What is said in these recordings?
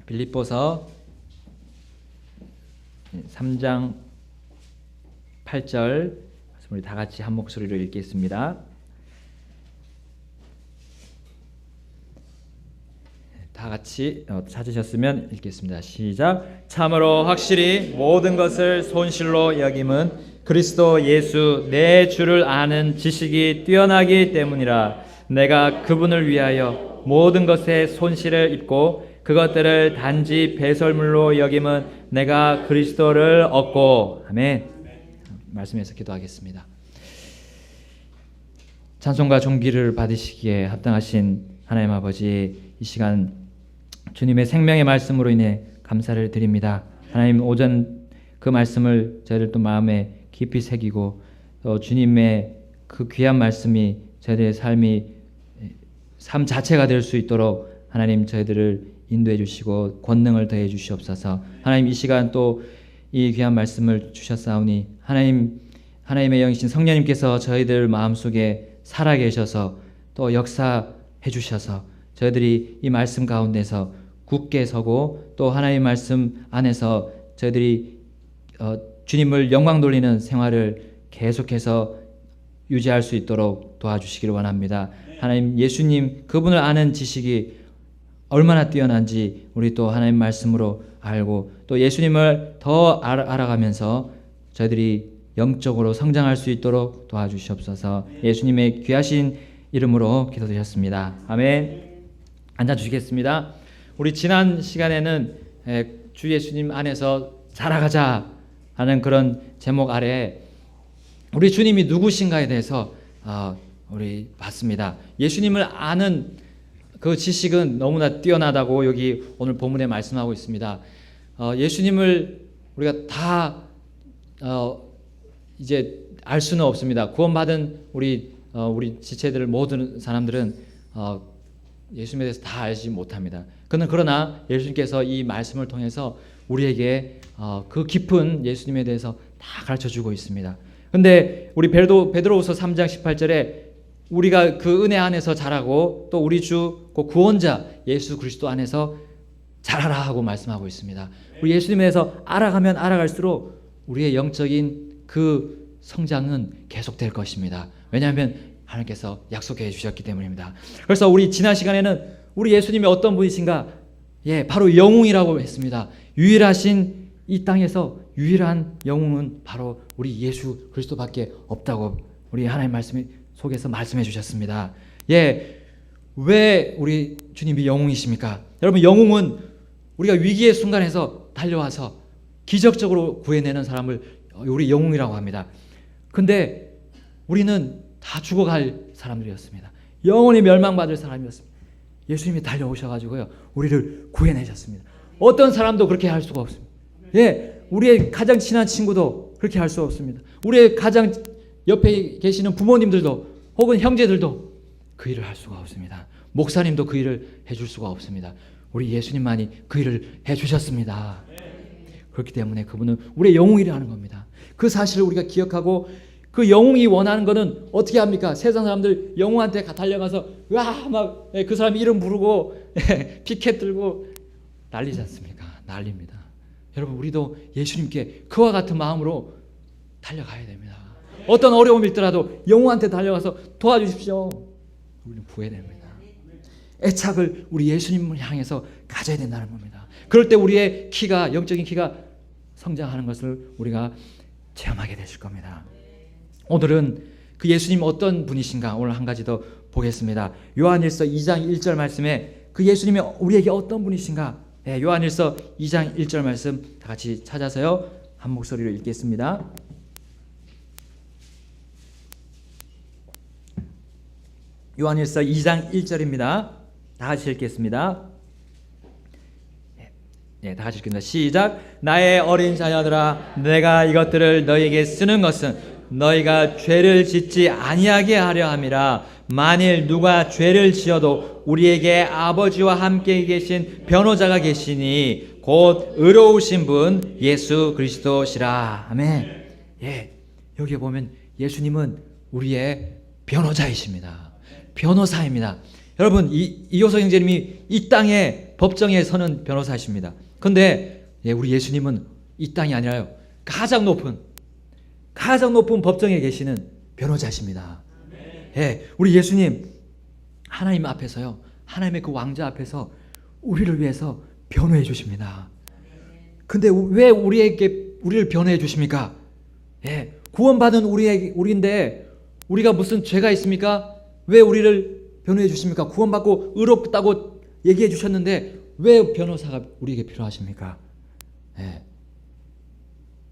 빌립보서 3장 8절 우리 다 같이 한 목소리로 읽겠습니다. 다 같이 찾으셨으면 읽겠습니다. 시작. 참으로 확실히 모든 것을 손실로 여김은 그리스도 예수 내 주를 아는 지식이 뛰어나기 때문이라. 내가 그분을 위하여 모든 것에 손실을 입고 그것들을 단지 배설물로 여김은 내가 그리스도를 얻고. 아멘. 말씀에서 기도하겠습니다. 찬송과 존귀를 받으시기에 합당하신 하나님 아버지, 이 시간 주님의 생명의 말씀으로 인해 감사를 드립니다. 하나님, 오전 그 말씀을 저희들 또 마음에 깊이 새기고 또 주님의 그 귀한 말씀이 저희들의 삶 자체가 될 수 있도록 하나님 저희들을 인도해 주시고 권능을 더해 주시옵소서. 하나님, 이 시간 또 이 귀한 말씀을 주셨사오니 하나님의 영이신 성령님께서 저희들 마음속에 살아계셔서 또 역사해 주셔서 저희들이 이 말씀 가운데서 굳게 서고 또 하나님의 말씀 안에서 저희들이 주님을 영광 돌리는 생활을 계속해서 유지할 수 있도록 도와주시기를 원합니다. 하나님, 예수님 그분을 아는 지식이 얼마나 뛰어난지 우리 또 하나님 말씀으로 알고 또 예수님을 더 알아가면서 저희들이 영적으로 성장할 수 있도록 도와주시옵소서. 예수님의 귀하신 이름으로 기도드렸습니다. 아멘. 앉아주시겠습니다. 우리 지난 시간에는 주 예수님 안에서 자라가자 하는 그런 제목 아래 우리 주님이 누구신가에 대해서 우리 봤습니다. 예수님을 아는 그 지식은 너무나 뛰어나다고 여기 오늘 본문에 말씀하고 있습니다. 예수님을 우리가 다 이제 알 수는 없습니다. 구원받은 우리 지체들 모든 사람들은 예수님에 대해서 다 알지 못합니다. 그러나 예수님께서 이 말씀을 통해서 우리에게 그 깊은 예수님에 대해서 다 가르쳐주고 있습니다. 근데 우리 베드로후서 3장 18절에 우리가 그 은혜 안에서 자라고 또 우리 주 구원자 예수 그리스도 안에서 자라라 하고 말씀하고 있습니다. 우리 예수님에 대해서 알아가면 알아갈수록 우리의 영적인 그 성장은 계속될 것입니다. 왜냐하면 하나님께서 약속해 주셨기 때문입니다. 그래서 우리 지난 시간에는 우리 예수님이 어떤 분이신가? 바로 영웅이라고 했습니다. 유일하신 이 땅에서 유일한 영웅은 바로 우리 예수 그리스도밖에 없다고 우리 하나님 말씀이 속에서 말씀해 주셨습니다. 왜 우리 주님이 영웅이십니까? 여러분, 영웅은 우리가 위기의 순간에서 달려와서 기적적으로 구해내는 사람을 우리 영웅이라고 합니다. 근데 우리는 다 죽어갈 사람들이었습니다. 영원히 멸망받을 사람이었습니다. 예수님이 달려오셔가지고요 우리를 구해내셨습니다. 어떤 사람도 그렇게 할 수가 없습니다. 우리의 가장 친한 친구도 그렇게 할 수 없습니다. 우리의 가장 옆에 계시는 부모님들도 혹은 형제들도 그 일을 할 수가 없습니다. 목사님도 그 일을 해줄 수가 없습니다. 우리 예수님만이 그 일을 해주셨습니다. 그렇기 때문에 그분은 우리의 영웅이라는 겁니다. 그 사실을 우리가 기억하고 그 영웅이 원하는 것은 어떻게 합니까? 세상 사람들 영웅한테 달려가서 막 그 사람 이름 부르고 피켓 들고 난리지 않습니까? 난리입니다. 여러분, 우리도 예수님께 그와 같은 마음으로 달려가야 됩니다. 어떤 어려움이 있더라도 영웅한테 달려가서 도와주십시오. 우리는 구해냅니다. 애착을 우리 예수님을 향해서 가져야 된다는 겁니다. 그럴 때 우리의 영적인 키가 성장하는 것을 우리가 체험하게 되실 겁니다. 오늘은 그 예수님 어떤 분이신가 오늘 한 가지 더 보겠습니다. 요한일서 2장 1절 말씀에 그 예수님이 우리에게 어떤 분이신가? 요한일서 2장 1절 말씀 다 같이 찾아서요 한 목소리로 읽겠습니다. 요한일서 2장 1절입니다. 다 같이 읽겠습니다. 다 같이 읽겠습니다. 시작. 나의 어린 자녀들아, 내가 이것들을 너희에게 쓰는 것은 너희가 죄를 짓지 아니하게 하려 함이라. 만일 누가 죄를 지어도 우리에게 아버지와 함께 계신 변호자가 계시니 곧 의로우신 분 예수 그리스도시라. 아멘. 예, 여기에 보면 예수님은 우리의 변호자이십니다. 변호사입니다. 여러분, 이효석 형제님이 이 땅의 법정에 서는 변호사이십니다. 그런데 우리 예수님은 이 땅이 아니라요, 가장 높은 법정에 계시는 변호자십니다. 예, 우리 예수님 하나님 앞에서요, 하나님의 그 왕자 앞에서 우리를 위해서 변호해 주십니다. 근데 왜 우리를 변호해 주십니까? 예, 구원받은 우리인데 우리가 무슨 죄가 있습니까? 왜 우리를 변호해 주십니까? 구원받고 의롭다고 얘기해 주셨는데 왜 변호사가 우리에게 필요하십니까? 예.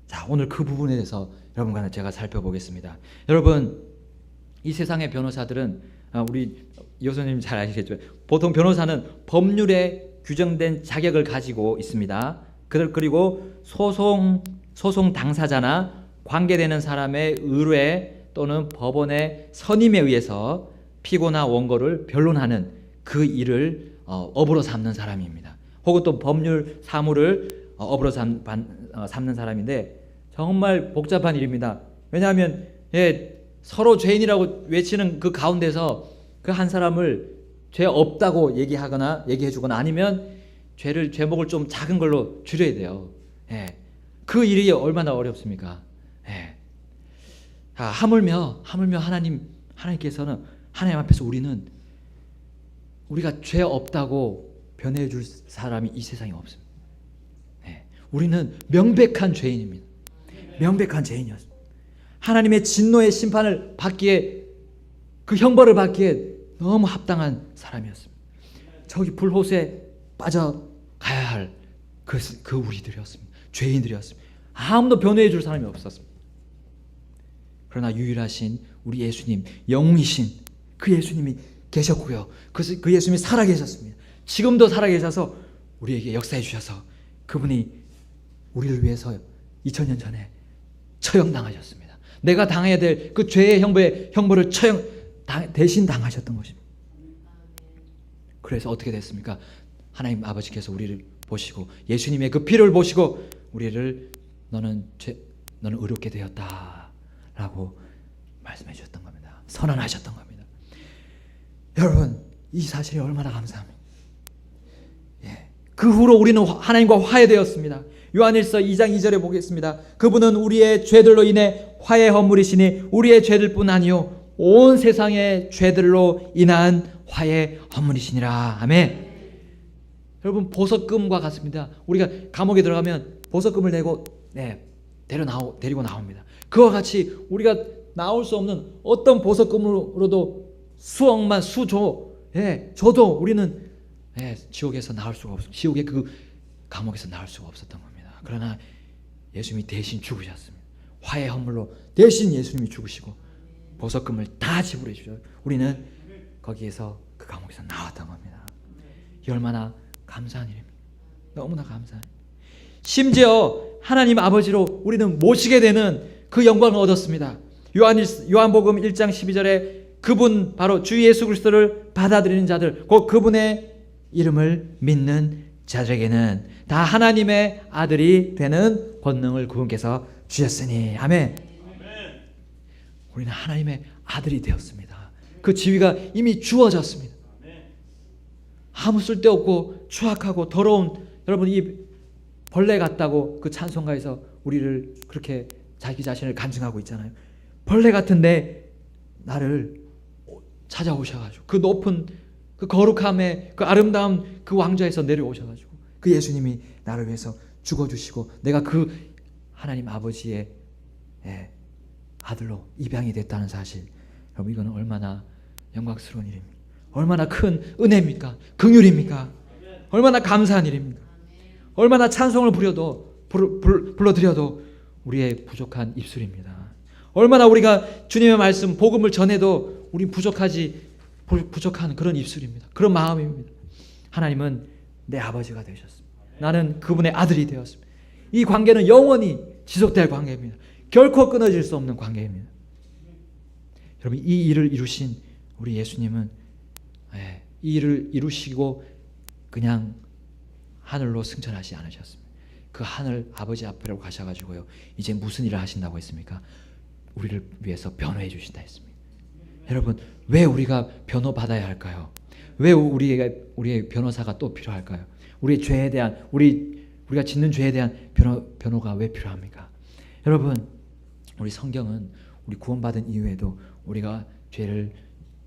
자, 오늘 그 부분에 대해서 여러분과 제가 살펴보겠습니다. 여러분, 이 세상의 변호사들은 우리 여선님 잘 아시겠죠? 보통 변호사는 법률에 규정된 자격을 가지고 있습니다. 그리고 소송 당사자나 관계되는 사람의 의뢰 또는 법원의 선임에 의해서 피고나 원고를 변론하는 그 일을 업으로 삼는 사람입니다. 혹은 또 법률 사무를 업으로 삼는 사람인데 정말 복잡한 일입니다. 왜냐하면 서로 죄인이라고 외치는 그 가운데서 그 한 사람을 죄 없다고 얘기해주거나 아니면 죄목을 좀 작은 걸로 줄여야 돼요. 그 일이 얼마나 어렵습니까? 하물며 하나님께서는 하나님 앞에서 우리가 죄 없다고 변호해 줄 사람이 이 세상에 없습니다. 우리는 명백한 죄인입니다. 명백한 죄인이었습니다. 하나님의 진노의 심판을 받기에, 그 형벌을 받기에 너무 합당한 사람이었습니다. 저기 불호수에 빠져가야 할 그 우리들이었습니다. 죄인들이었습니다. 아무도 변호해 줄 사람이 없었습니다. 그러나 유일하신 우리 예수님, 영이신 그 예수님이 계셨고요. 그 예수님이 살아계셨습니다. 지금도 살아계셔서 우리에게 역사해 주셔서 그분이 우리를 위해서 2000년 전에 처형당하셨습니다. 내가 당해야 될 그 죄의 형벌을 대신 당하셨던 것입니다. 그래서 어떻게 됐습니까? 하나님 아버지께서 우리를 보시고 예수님의 그 피를 보시고 우리를 너는 의롭게 되었다라고 말씀해 주셨던 겁니다. 선언하셨던 겁니다. 여러분, 이 사실이 얼마나 감사합니다. 그 후로 우리는 하나님과 화해되었습니다. 요한일서 2장 2절에 보겠습니다. 그분은 우리의 죄들로 인해 화해 허물이시니 우리의 죄들뿐 아니요 온 세상의 죄들로 인한 화해 허물이시니라. 아멘. 여러분, 보석금과 같습니다. 우리가 감옥에 들어가면 보석금을 내고 데리고 나옵니다. 그와 같이 우리가 나올 수 없는 어떤 보석금으로도 수억만 줘도 우리는 지옥에서 나올 수가 없습니다. 지옥의 그 감옥에서 나올 수가 없었던 겁니다. 그러나 예수님이 대신 죽으셨습니다. 화해 허물로 대신 예수님이 죽으시고 보석금을 다 지불해 주셔서 우리는 거기에서 그 감옥에서 나왔던 겁니다. 이 얼마나 감사한 일입니다. 너무나 감사한 일. 심지어 하나님 아버지로 우리는 모시게 되는 그 영광을 얻었습니다. 요한복음 1장 12절에 그분 바로 주 예수 그리스도를 받아들이는 자들, 곧 그분의 이름을 믿는 자들에게는 다 하나님의 아들이 되는 권능을 그분께서 주셨으니. 아멘. 우리는 하나님의 아들이 되었습니다. 그 지위가 이미 주어졌습니다. 아무 쓸데없고 추악하고 더러운, 여러분, 이 벌레 같다고 그 찬송가에서 우리를 그렇게 자기 자신을 간증하고 있잖아요. 벌레 같은데 나를 찾아오셔가지고 그 높은 그 거룩함의 그 아름다운 그 왕좌에서 내려오셔가지고 그 예수님이 나를 위해서 죽어주시고 내가 그 하나님 아버지의 아들로 입양이 됐다는 사실, 여러분, 이거는 얼마나 영광스러운 일입니까? 얼마나 큰 은혜입니까? 긍휼입니까? 얼마나 감사한 일입니까? 얼마나 찬송을 불러드려도 우리의 부족한 입술입니다. 얼마나 우리가 주님의 말씀, 복음을 전해도 우리 부족한 그런 입술입니다. 그런 마음입니다. 하나님은 내 아버지가 되셨습니다. 나는 그분의 아들이 되었습니다. 이 관계는 영원히 지속될 관계입니다. 결코 끊어질 수 없는 관계입니다. 여러분, 이 일을 이루신 우리 예수님은 이 일을 이루시고 그냥 하늘로 승천하지 않으셨습니다. 그 하늘 아버지 앞으로 가셔가지고요, 이제 무슨 일을 하신다고 했습니까? 우리를 위해서 변호해 주신다 했습니다. 여러분, 왜 우리가 변호 받아야 할까요? 왜 우리의 변호사가 또 필요할까요? 우리의 죄에 대한 우리가 짓는 죄에 대한 변호가 왜 필요합니까? 여러분, 우리 성경은 우리 구원받은 이후에도 우리가 죄를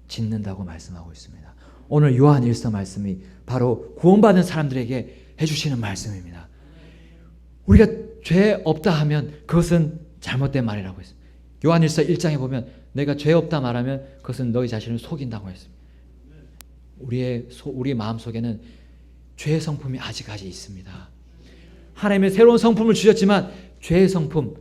짓는다고 말씀하고 있습니다. 오늘 요한 1서 말씀이 바로 구원받은 사람들에게 해주시는 말씀입니다. 우리가 죄 없다 하면 그것은 잘못된 말이라고 했습니다. 요한 1서 1장에 보면 내가 죄 없다 말하면 그것은 너희 자신을 속인다고 했습니다. 우리의 마음속에는 죄의 성품이 아직까지 있습니다. 하나님의 새로운 성품을 주셨지만 죄의 성품,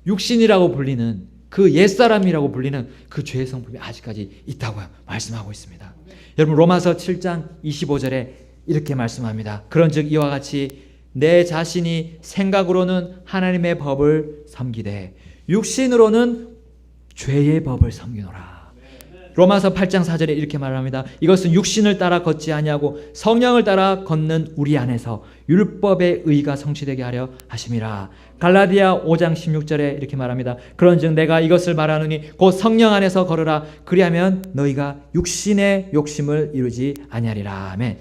육신이라고 불리는 그 옛사람이라고 불리는 그 죄의 성품이 아직까지 있다고 말씀하고 있습니다. 여러분, 로마서 7장 25절에 이렇게 말씀합니다. 그런즉 이와 같이 내 자신이 생각으로는 하나님의 법을 섬기되 육신으로는 죄의 법을 섬기노라. 로마서 8장 4절에 이렇게 말합니다. 이것은 육신을 따라 걷지 아니하고 성령을 따라 걷는 우리 안에서 율법의 의가 성취되게 하려 하심이라. 갈라디아 5장 16절에 이렇게 말합니다. 그런즉 내가 이것을 말하노니 곧 성령 안에서 걸으라. 그리하면 너희가 육신의 욕심을 이루지 아니하리라. 아멘.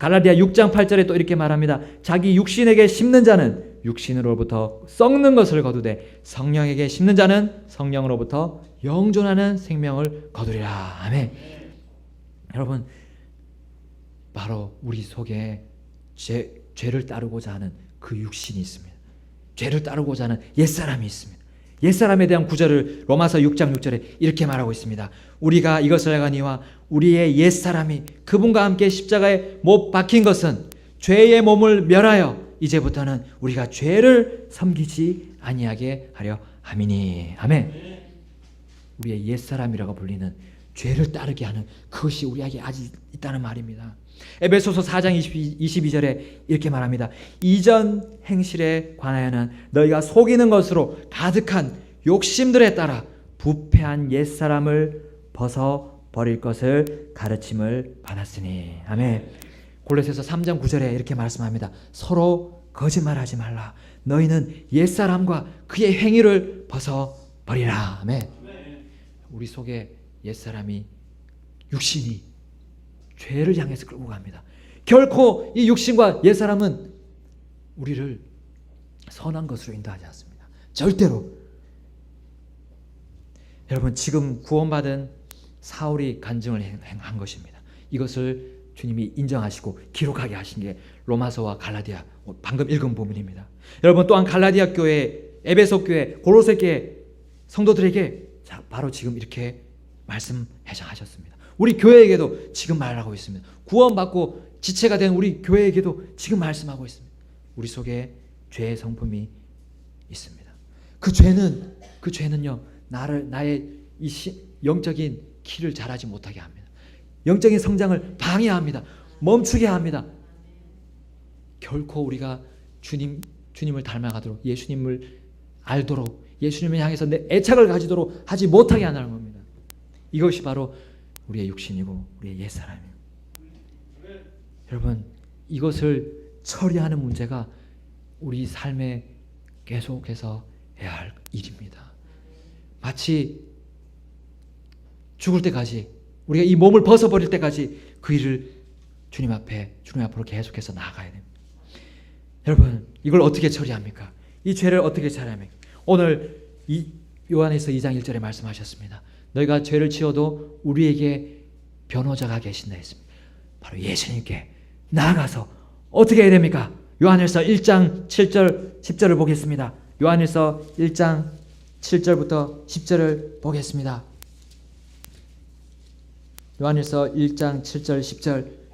갈라디아 6장 8절에 또 이렇게 말합니다. 자기 육신에게 심는 자는 육신으로부터 썩는 것을 거두되 성령에게 심는 자는 성령으로부터 영존하는 생명을 거두리라. 아멘. 여러분, 바로 우리 속에 죄를 따르고자 하는 그 육신이 있습니다. 죄를 따르고자 하는 옛사람이 있습니다. 옛사람에 대한 구절을 로마서 6장 6절에 이렇게 말하고 있습니다. 우리가 이것을 알거니와 우리의 옛사람이 그분과 함께 십자가에 못 박힌 것은 죄의 몸을 멸하여 이제부터는 우리가 죄를 섬기지 아니하게 하려 함이니. 아멘. 우리의 옛사람이라고 불리는 죄를 따르게 하는 그것이 우리에게 아직 있다는 말입니다. 에베소서 4장 22절에 이렇게 말합니다. 이전 행실에 관하여는 너희가 속이는 것으로 가득한 욕심들에 따라 부패한 옛사람을 벗어버릴 것을 가르침을 받았으니. 아멘. 골로새서 3장 9절에 이렇게 말씀합니다. 서로 거짓말하지 말라. 너희는 옛사람과 그의 행위를 벗어버리라. 아멘. 우리 속에 옛사람이, 육신이 죄를 향해서 끌고 갑니다. 결코 이 육신과 옛사람은 우리를 선한 것으로 인도하지 않습니다. 절대로. 여러분, 지금 구원받은 사울이 간증을 한 것입니다. 이것을 주님이 인정하시고 기록하게 하신 게 로마서와 갈라디아, 방금 읽은 부분입니다. 여러분, 또한 갈라디아 교회, 에베소 교회, 고로새 교회 성도들에게 바로 지금 이렇게 말씀하셨습니다. 우리 교회에게도 지금 말하고 있습니다. 구원받고 지체가 된 우리 교회에게도 지금 말씀하고 있습니다. 우리 속에 죄의 성품이 있습니다. 그 죄는요, 나의 이 영적인 키를 자라지 못하게 합니다. 영적인 성장을 방해합니다. 멈추게 합니다. 결코 우리가 주님을 닮아가도록, 예수님을 알도록, 예수님을 향해서 내 애착을 가지도록 하지 못하게 하는 겁니다. 이것이 바로 우리의 육신이고 우리의 옛사람이에요. 여러분, 이것을 처리하는 문제가 우리 삶에 계속해서 해야 할 일입니다. 마치 죽을 때까지, 우리가 이 몸을 벗어버릴 때까지 그 일을 주님 앞으로 계속해서 나아가야 됩니다. 여러분, 이걸 어떻게 처리합니까? 이 죄를 어떻게 처리합니까? 오늘 요한에서 2장 1절에 말씀하셨습니다. 너희가 죄를 지어도 우리에게 변호자가 계신다 했습니다. 바로 예수님께 나아가서 어떻게 해야 됩니까? 요한일서 1장 7절 10절을 보겠습니다. 요한일서 1장 7절부터 10절을 보겠습니다. 요한일서 1장 7절 10절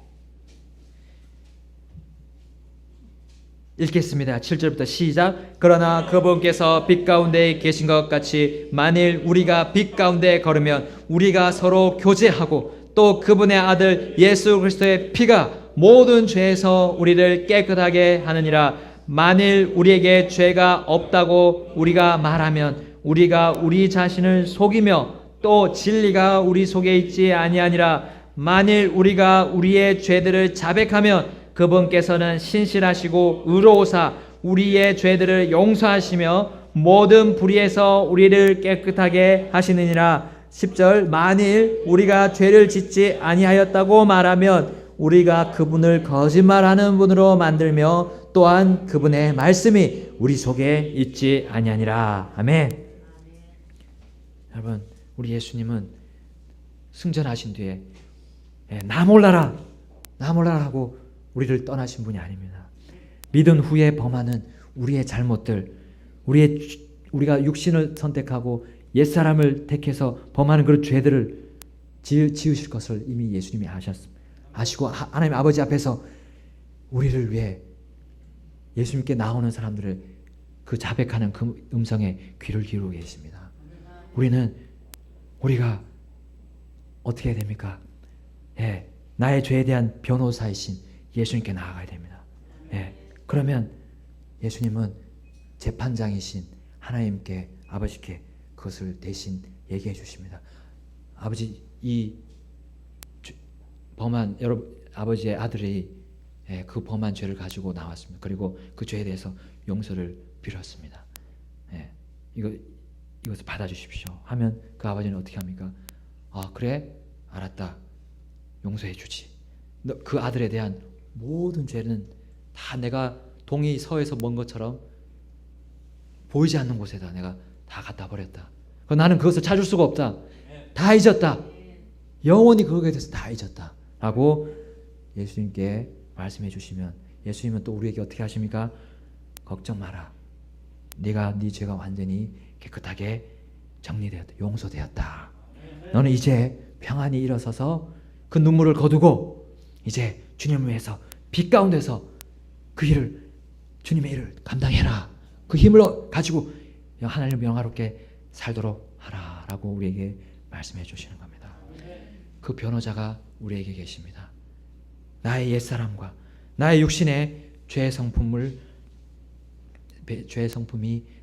읽겠습니다. 7절부터 시작. 그러나 그분께서 빛 가운데 계신 것 같이 만일 우리가 빛 가운데 걸으면 우리가 서로 교제하고 또 그분의 아들 예수 그리스도의 피가 모든 죄에서 우리를 깨끗하게 하느니라. 만일 우리에게 죄가 없다고 우리가 말하면 우리가 우리 자신을 속이며 또 진리가 우리 속에 있지 아니하니라. 만일 우리가 우리의 죄들을 자백하면 그분께서는 신실하시고 의로우사 우리의 죄들을 용서하시며 모든 불의에서 우리를 깨끗하게 하시느니라. 10절 만일 우리가 죄를 짓지 아니하였다고 말하면 우리가 그분을 거짓말하는 분으로 만들며 또한 그분의 말씀이 우리 속에 있지 아니하니라. 아멘. 여러분, 우리 예수님은 승천하신 뒤에 나 몰라라 하고 우리를 떠나신 분이 아닙니다. 믿은 후에 범하는 우리의 잘못들, 우리가 육신을 선택하고 옛사람을 택해서 범하는 그런 죄들을 지으실 것을 이미 예수님이 아시고 하나님 아버지 앞에서 우리를 위해 예수님께 나오는 사람들을 그 자백하는 그 음성에 귀를 기울이고 계십니다. 우리가 어떻게 해야 됩니까? 나의 죄에 대한 변호사이신 예수님께 나아가야 됩니다. 그러면 예수님은 재판장이신 하나님께 아버지께 그것을 대신 얘기해 주십니다. 아버지, 이 범한 아버지의 아들이 그 범한 죄를 가지고 나왔습니다. 그리고 그 죄에 대해서 용서를 빌었습니다. 이것을 받아주십시오 하면 그 아버지는 어떻게 합니까? 그래? 알았다. 용서해 주지. 그 아들에 대한 모든 죄는 다 내가 동이 서에서 먼 것처럼 보이지 않는 곳에다 내가 다 갖다 버렸다. 나는 그것을 찾을 수가 없다. 다 잊었다. 영원히 그것에 대해서 다 잊었다. 라고 예수님께 말씀해 주시면 예수님은 또 우리에게 어떻게 하십니까? 걱정 마라. 네가 네 죄가 완전히 깨끗하게 정리되었다. 용서되었다. 너는 이제 평안히 일어서서 그 눈물을 거두고 이제 주님을 위해서 빛 가운데서 그 일을 주님의 일을 감당해라. 그 힘을 가지고 하나님을 명화롭게 살도록 하라 라고 우리에게 말씀해 주시는 겁니다. 그 변호자가 우리에게 계십니다. 나의 옛사람과 나의 육신의 죄의 성품이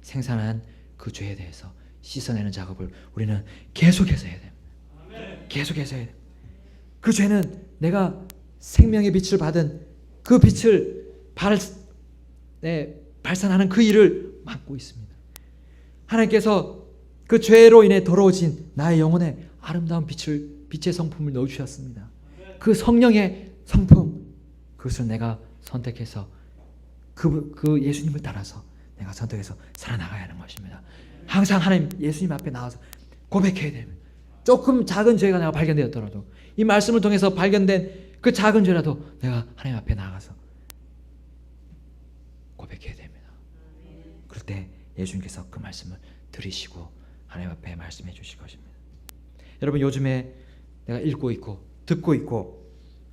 생산한 그 죄에 대해서 씻어내는 작업을 우리는 계속해서 해야 됩니다. 계속해서 해야 됩니다. 그 죄는 내가 생명의 빛을 받은 그 빛을 발산하는 그 일을 막고 있습니다. 하나님께서 그 죄로 인해 더러워진 나의 영혼에 아름다운 빛의 성품을 넣어주셨습니다. 그 성령의 성품, 그것을 내가 선택해서 그 예수님을 따라서 내가 선택해서 살아나가야 하는 것입니다. 항상 하나님 예수님 앞에 나와서 고백해야 됩니다. 조금 작은 죄가 내가 발견되었더라도 이 말씀을 통해서 발견된 그 작은 죄라도 내가 하나님 앞에 나가서 고백해야 됩니다. 그럴 때 예수님께서 그 말씀을 들으시고 하나님 앞에 말씀해 주실 것입니다. 여러분, 요즘에 내가 읽고 있고 듣고 있고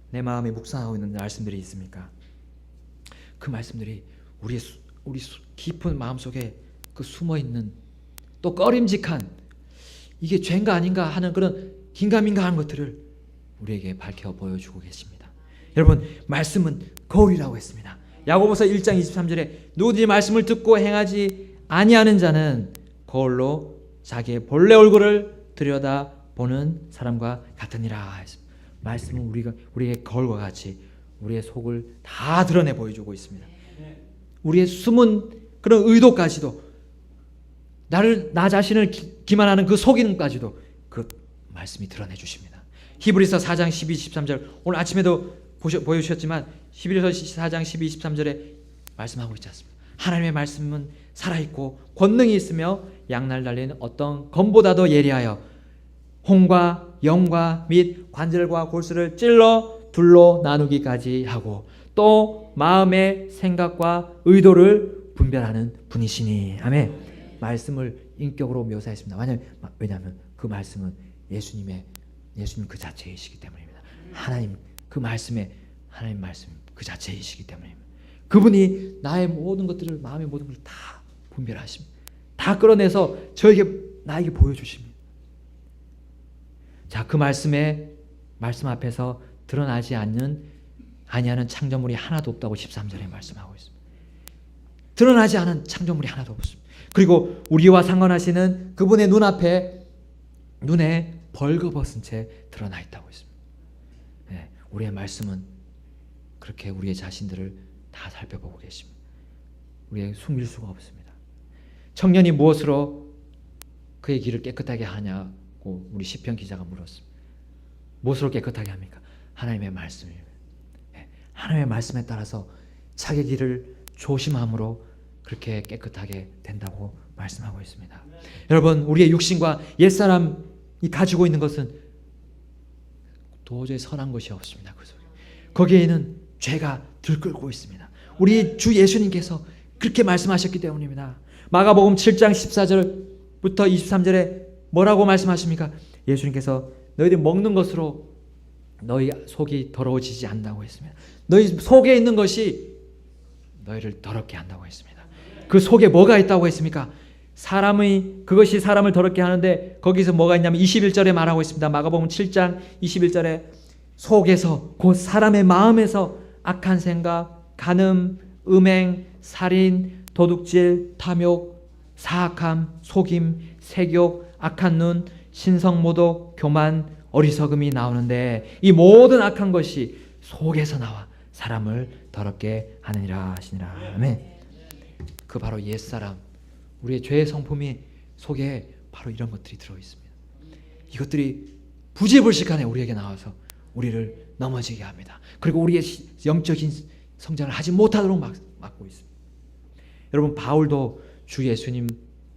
내 마음에 묵상하고 있는 말씀들이 있습니까? 그 말씀들이 우리 깊은 마음속에 그 숨어있는 또 꺼림직한 이게 죄인가 아닌가 하는 그런 긴가민가한 것들을 우리에게 밝혀 보여주고 계십니다. 여러분, 말씀은 거울이라고 했습니다. 야고보서 1장 23절에 누구든지 말씀을 듣고 행하지 아니하는 자는 거울로 자기의 본래 얼굴을 들여다보는 사람과 같으니라 했습니다. 말씀은 우리의 거울과 같이 우리의 속을 다 드러내 보여주고 있습니다. 우리의 숨은 그런 의도까지도 나 자신을 기만하는 그 속임까지도 그 말씀이 드러내 주십니다. 히브리서 4장 12, 13절 오늘 아침에도 보여주셨지만 히브리서 4장 12, 13절에 말씀하고 있지 않습니까? 하나님의 말씀은 살아있고 권능이 있으며 양날 달린 어떤 검보다도 예리하여 혼과 영과 및 관절과 골수를 찔러 둘로 나누기까지 하고 또 마음의 생각과 의도를 분별하는 분이시니. 아멘. 말씀을 인격으로 묘사했습니다. 왜냐하면 그 말씀은 예수님 그 자체이시기 때문입니다. 하나님 그 말씀에 하나님 말씀 그 자체이시기 때문입니다. 그분이 나의 모든 것들을 마음의 모든 것을 다 분별하십니다. 다 끌어내서 나에게 보여주십니다. 자, 그 말씀 앞에서 드러나지 아니하는 창조물이 하나도 없다고 13절에 말씀하고 있습니다. 드러나지 않은 창조물이 하나도 없습니다. 그리고 우리와 상관하시는 그분의 눈에 벌거벗은 채 드러나 있다고 했습니다. 네, 우리의 말씀은 그렇게 우리의 자신들을 다 살펴보고 계십니다. 우리의 숨길 수가 없습니다. 청년이 무엇으로 그의 길을 깨끗하게 하냐고 우리 시편 기자가 물었습니다. 무엇으로 깨끗하게 합니까? 하나님의 말씀입니다. 네, 하나님의 말씀에 따라서 자기 길을 조심함으로 그렇게 깨끗하게 된다고 말씀하고 있습니다. 여러분, 우리의 육신과 옛사람이 가지고 있는 것은 도저히 선한 것이 없습니다. 그 속에. 거기에는 죄가 들끓고 있습니다. 우리 주 예수님께서 그렇게 말씀하셨기 때문입니다. 마가복음 7장 14절부터 23절에 뭐라고 말씀하십니까? 예수님께서 너희들이 먹는 것으로 너희 속이 더러워지지 않는다고 했습니다. 너희 속에 있는 것이 너희를 더럽게 한다고 했습니다. 그 속에 뭐가 있다고 했습니까? 그것이 사람을 더럽게 하는데 거기서 뭐가 있냐면 21절에 말하고 있습니다. 마가복음 7장 21절에 속에서 곧 사람의 마음에서 악한 생각, 간음, 음행, 살인, 도둑질, 탐욕, 사악함, 속임, 색욕, 악한 눈, 신성모독, 교만, 어리석음이 나오는데 이 모든 악한 것이 속에서 나와 사람을 더럽게 하느니라 하시니라. 아멘. 그 바로 옛사람, 우리의 죄의 성품이 속에 바로 이런 것들이 들어있습니다. 이것들이 부지불식간에 우리에게 나와서 우리를 넘어지게 합니다. 그리고 우리의 영적인 성장을 하지 못하도록 막고 있습니다. 여러분, 바울도 주 예수님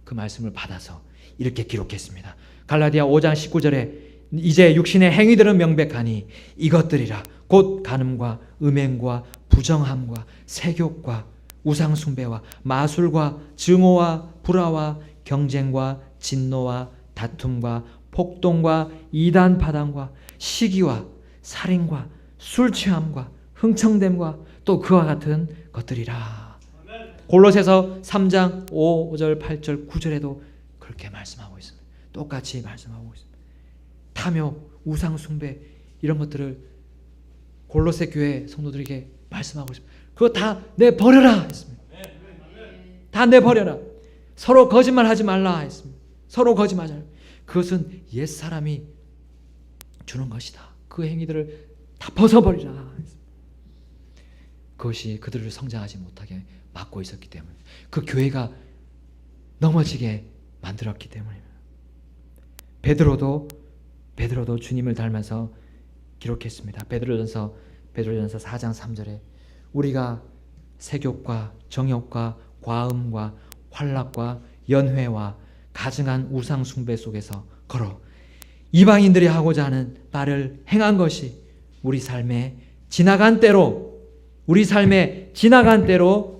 그 말씀을 받아서 이렇게 기록했습니다. 갈라디아 5장 19절에 이제 육신의 행위들은 명백하니 이것들이라 곧 간음과 음행과 부정함과 색욕과 우상숭배와 마술과 증오와 불화와 경쟁과 진노와 다툼과 폭동과 이단파당과 시기와 살인과 술취함과 흥청됨과 또 그와 같은 것들이라. 골로새서 3장 5절 8절 9절에도 그렇게 말씀하고 있습니다. 똑같이 말씀하고 있습니다. 탐욕, 우상숭배 이런 것들을 골로새 교회 성도들에게 말씀하고 있습니다. 그거 다 내버려라 했습니다. 다 내버려라. 서로 거짓말하지 말라 했습니다. 서로 거짓말하지. 그것은 옛사람이 주는 것이다. 그 행위들을 다 벗어버리라 했습니다. 그것이 그들을 성장하지 못하게 막고 있었기 때문에 그 교회가 넘어지게 만들었기 때문입니다. 베드로도 주님을 닮아서 기록했습니다. 베드로전서 4장 3절에 우리가 색욕과 정욕과 과음과 환락과 연회와 가증한 우상 숭배 속에서 걸어 이방인들이 하고자 하는 바를 행한 것이 우리 삶에 지나간 때로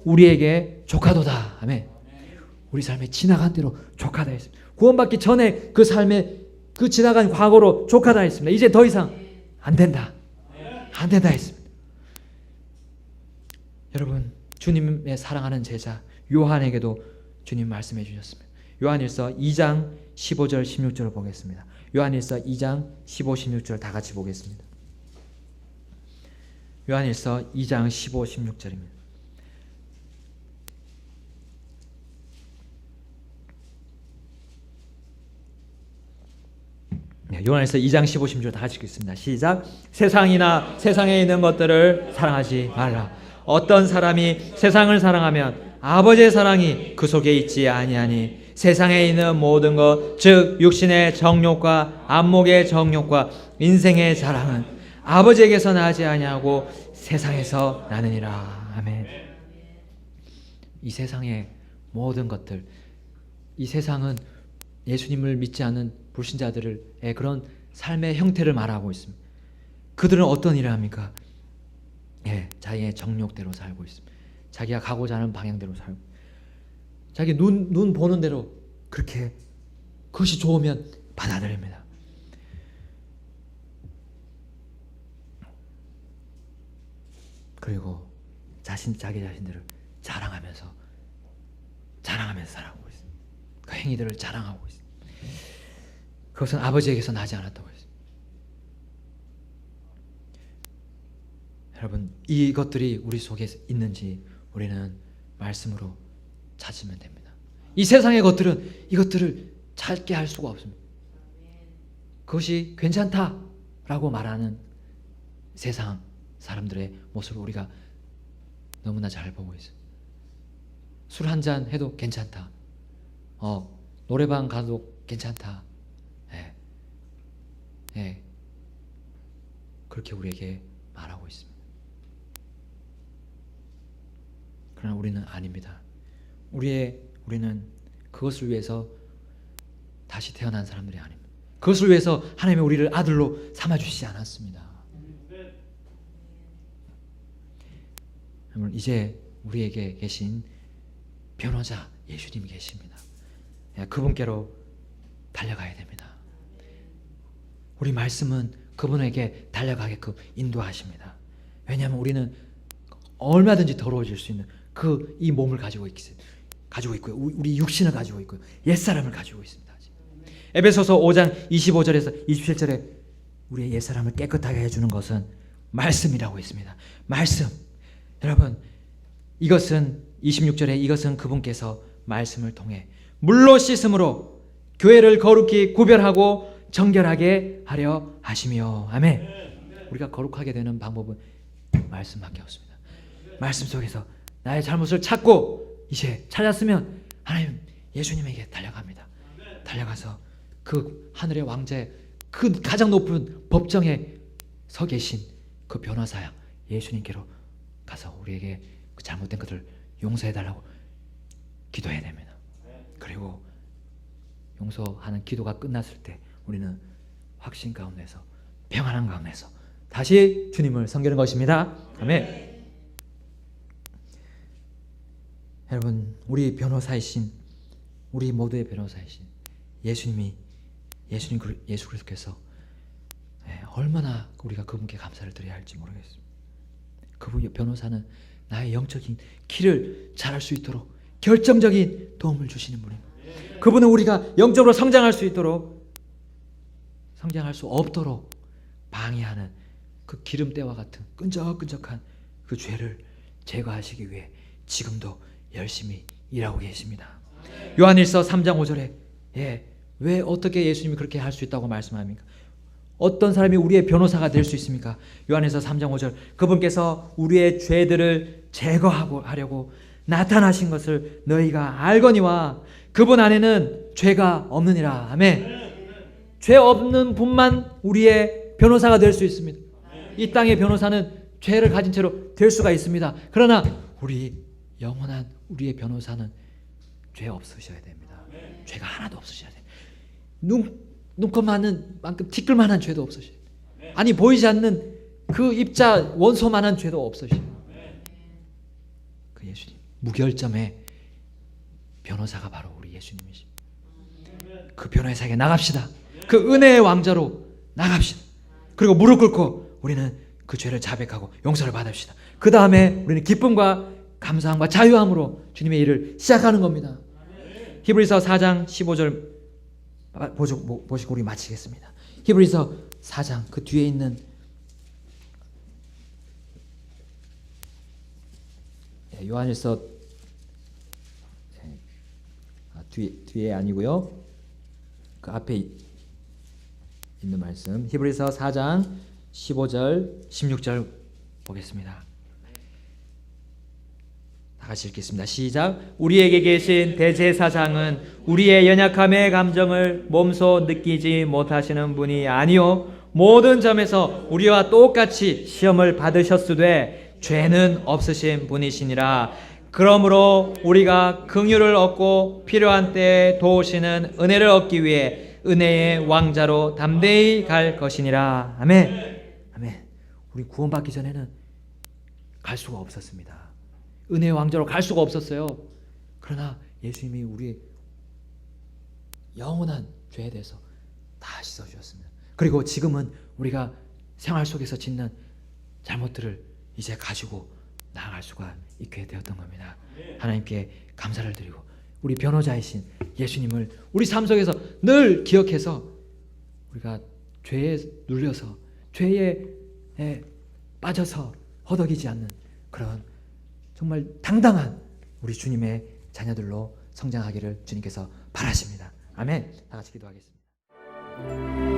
우리에게 족하도다. 아멘. 우리 삶에 지나간 때로 족하다 했습니다. 구원받기 전에 그 삶에 그 지나간 과거로 족하다 했습니다. 이제 더 이상 안 된다. 안 된다 했습니다. 여러분, 주님의 사랑하는 제자 요한에게도 주님 말씀해 주셨습니다. 요한일서 2장 15절 16절을 보겠습니다. 요한일서 2장 15, 16절 다 같이 보겠습니다. 요한일서 2장 15, 16절입니다. 요한일서 2장 15, 16절 다 같이 읽겠습니다. 시작. 세상이나 세상에 있는 것들을 사랑하지 말라. 어떤 사람이 세상을 사랑하면 아버지의 사랑이 그 속에 있지 아니하니 세상에 있는 모든 것, 즉 육신의 정욕과 안목의 정욕과 인생의 자랑은 아버지에게서 나지 아니하고 세상에서 나느니라. 아멘. 이 세상의 모든 것들, 이 세상은 예수님을 믿지 않는 불신자들의 그런 삶의 형태를 말하고 있습니다. 그들은 어떤 일을 합니까? 자기의 정욕대로 살고 있습니다. 자기가 가고자 하는 방향대로 살고, 자기 눈 보는 대로 그렇게 그것이 좋으면 받아들입니다. 그리고 자기 자신들을 자랑하면서 살아가고 있습니다. 그 행위들을 자랑하고 있습니다. 그것은 아버지에게서 나지 않았다고 했습니다. 여러분, 이것들이 우리 속에 있는지 우리는 말씀으로 찾으면 됩니다. 이 세상의 것들은 이것들을 찾게 할 수가 없습니다. 그것이 괜찮다라고 말하는 세상 사람들의 모습을 우리가 너무나 잘 보고 있어요. 술 한잔 해도 괜찮다. 노래방 가도 괜찮다. 그렇게 우리에게 말하고 있습니다. 그러나 우리는 아닙니다. 우리는 그것을 위해서 다시 태어난 사람들이 아닙니다. 그것을 위해서 하나님이 우리를 아들로 삼아주시지 않았습니다. 여러분, 이제 우리에게 계신 변호자 예수님이 계십니다. 그분께로 달려가야 됩니다. 우리 말씀은 그분에게 달려가게끔 인도하십니다. 왜냐하면 우리는 얼마든지 더러워질 수 있는 이 몸을 가지고 있고요. 우리 육신을 가지고 있고요. 옛사람을 가지고 있습니다. 에베소서 5장 25절에서 27절에 우리의 옛사람을 깨끗하게 해주는 것은 말씀이라고 했습니다. 말씀. 여러분, 이것은 26절에 이것은 그분께서 말씀을 통해 물로 씻음으로 교회를 거룩히 구별하고 정결하게 하려 하시며. 아멘. 우리가 거룩하게 되는 방법은 말씀밖에 없습니다. 말씀 속에서 나의 잘못을 찾고 이제 찾았으면 하나님 예수님에게 달려갑니다. 달려가서 그 하늘의 왕자의 그 가장 높은 법정에 서 계신 그 변호사야 예수님께로 가서 우리에게 그 잘못된 것을 용서해달라고 기도해야 됩니다. 그리고 용서하는 기도가 끝났을 때 우리는 확신 가운데서 평안한 가운데서 다시 주님을 섬기는 것입니다. 아멘. 여러분, 우리 변호사이신 우리 모두의 변호사이신 예수 그리스도께서 얼마나 우리가 그분께 감사를 드려야 할지 모르겠습니다. 그분 변호사는 나의 영적인 길을 잘할 수 있도록 결정적인 도움을 주시는 분입니다. 그분은 우리가 영적으로 성장할 수 없도록 방해하는 그 기름때와 같은 끈적끈적한 그 죄를 제거하시기 위해 지금도 열심히 일하고 계십니다. 요한일서 3장 5절에 왜 어떻게 예수님이 그렇게 할 수 있다고 말씀합니까? 어떤 사람이 우리의 변호사가 될 수 있습니까? 요한일서 3장 5절 그분께서 우리의 죄들을 제거하고 하려고 나타나신 것을 너희가 알거니와 그분 안에는 죄가 없느니라. 아멘. 죄 없는 분만 우리의 변호사가 될 수 있습니다. 이 땅의 변호사는 죄를 가진 채로 될 수가 있습니다. 그러나 우리 영원한 우리의 변호사는 죄 없으셔야 됩니다. 죄가 하나도 없으셔야 됩니다. 눈곱만한 만큼 티끌만한 죄도 없으셔야 돼요. 아니 보이지 않는 그 입자 원소만한 죄도 없으셔야 돼요. 그 예수님 무결점의 변호사가 바로 우리 예수님이십니다. 그 변호사에게 나갑시다. 그 은혜의 왕자로 나갑시다. 그리고 무릎 꿇고 우리는 그 죄를 자백하고 용서를 받읍시다. 그 다음에 우리는 기쁨과 감사함과 자유함으로 주님의 일을 시작하는 겁니다. 히브리서 4장 15절 보시고 우리 마치겠습니다. 히브리서 4장 그 뒤에 있는 요한일서 뒤에 아니고요. 그 앞에 있는 말씀 히브리서 4장 15절 16절 보겠습니다. 다 같이 읽겠습니다. 시작. 우리에게 계신 대제사장은 우리의 연약함의 감정을 몸소 느끼지 못하시는 분이 아니요 모든 점에서 우리와 똑같이 시험을 받으셨으되 죄는 없으신 분이시니라. 그러므로 우리가 긍휼을 얻고 필요한 때에 도우시는 은혜를 얻기 위해 은혜의 왕자로 담대히 갈 것이니라. 아멘. 아멘. 우리 구원받기 전에는 갈 수가 없었습니다. 은혜의 왕자로 갈 수가 없었어요. 그러나 예수님이 우리의 영원한 죄에 대해서 다 씻어주셨습니다. 그리고 지금은 우리가 생활 속에서 짓는 잘못들을 이제 가지고 나아갈 수가 있게 되었던 겁니다. 하나님께 감사를 드리고 우리 변호자이신 예수님을 우리 삶 속에서 늘 기억해서 우리가 죄에 눌려서 죄에 빠져서 허덕이지 않는 그런 정말 당당한 우리 주님의 자녀들로 성장하기를 주님께서 바라십니다. 아멘. 다 같이 기도하겠습니다.